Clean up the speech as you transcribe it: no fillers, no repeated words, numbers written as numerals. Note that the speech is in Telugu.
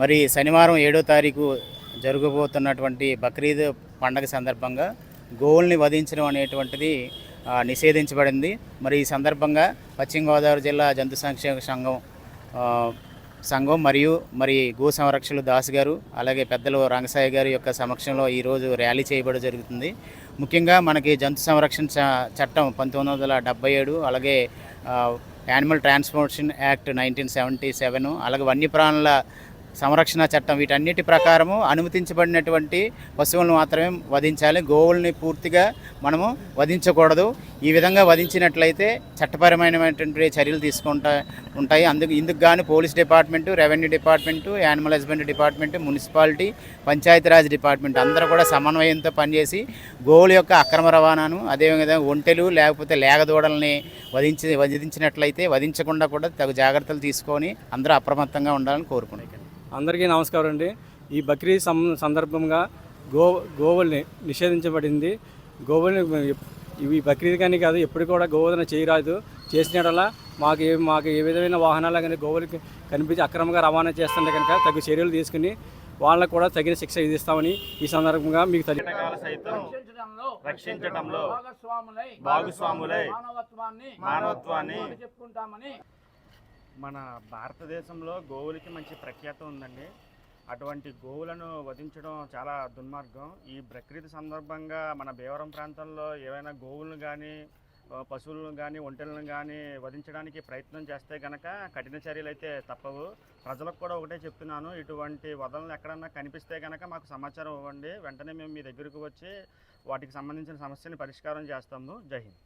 మరి శనివారం 7వ తారీఖు జరగబోతున్నటువంటి బక్రీద్ పండగ సందర్భంగా గోవుల్ని వధించడం అనేటువంటిది నిషేధించబడింది. మరి ఈ సందర్భంగా పశ్చిమ గోదావరి జిల్లా జంతు సంక్షేమ సంఘం మరియు గో సంరక్షకులు దాస్ గారు, అలాగే పెద్దలు రంగసాయి గారి యొక్క సమక్షంలో ఈరోజు ర్యాలీ చేయబడి జరుగుతుంది. ముఖ్యంగా మనకి జంతు సంరక్షణ చట్టం 1977, అలాగే యానిమల్ ట్రాన్స్పోర్టేషన్ యాక్ట్ 1977, అలాగే వన్యప్రాణుల సంరక్షణ చట్టం, వీటన్నిటి ప్రకారము అనుమతించబడినటువంటి పశువులను మాత్రమే వధించాలి. గోవుల్ని పూర్తిగా మనము వధించకూడదు. ఈ విధంగా వధించినట్లయితే చట్టపరమైనటువంటి చర్యలు ఉంటాయి. ఇందుకు గాను police department, revenue department, animal husbandry department, municipality, Panchayati Raj department అందరూ కూడా సమన్వయంతో పనిచేసి గోవుల యొక్క అక్రమ రవాణాను, అదేవిధంగా ఒంటెలు లేకపోతే లేగదూడల్ని వధించినట్లయితే వధించకుండా కూడా తగు జాగ్రత్తలు తీసుకొని అందరూ అప్రమత్తంగా ఉండాలని కోరుకున్నాయి. అందరికీ నమస్కారం అండి. ఈ బక్రీద్ సందర్భంగా గోవుల్ని నిషేధించబడింది. గోవుల్ని ఇవి బక్రీద్ కానీ కాదు, ఎప్పుడు కూడా గోవధన చేయరాదు. చేసినట్లా మాకు ఏ విధమైన వాహనాలు కానీ గోవులకి కనిపించి అక్రమంగా రవాణా చేస్తుంటే కనుక తగు చర్యలు తీసుకుని వాళ్ళకు కూడా తగిన శిక్ష విధిస్తామని ఈ సందర్భంగా మీకు రక్షించడంలో భాగస్వాములై మానవత్వాన్ని మన భారతదేశంలో గోవులకి మంచి ప్రఖ్యాత ఉందండి. అటువంటి గోవులను వధించడం చాలా దుర్మార్గం. ఈ బక్రీద్ సందర్భంగా మన భీమవరం ప్రాంతంలో ఏవైనా గోవులను కానీ పశువులను కానీ ఒంటెలను కానీ వధించడానికి ప్రయత్నం చేస్తే కనుక కఠిన చర్యలు అయితే తప్పవు. ప్రజలకు కూడా ఒకటే చెప్తున్నాను, ఇటువంటి వదలను ఎక్కడన్నా కనిపిస్తే కనుక మాకు సమాచారం ఇవ్వండి. వెంటనే మేము మీ దగ్గరకు వచ్చి వాటికి సంబంధించిన సమస్యని పరిష్కారం చేస్తాము. జై హింద్.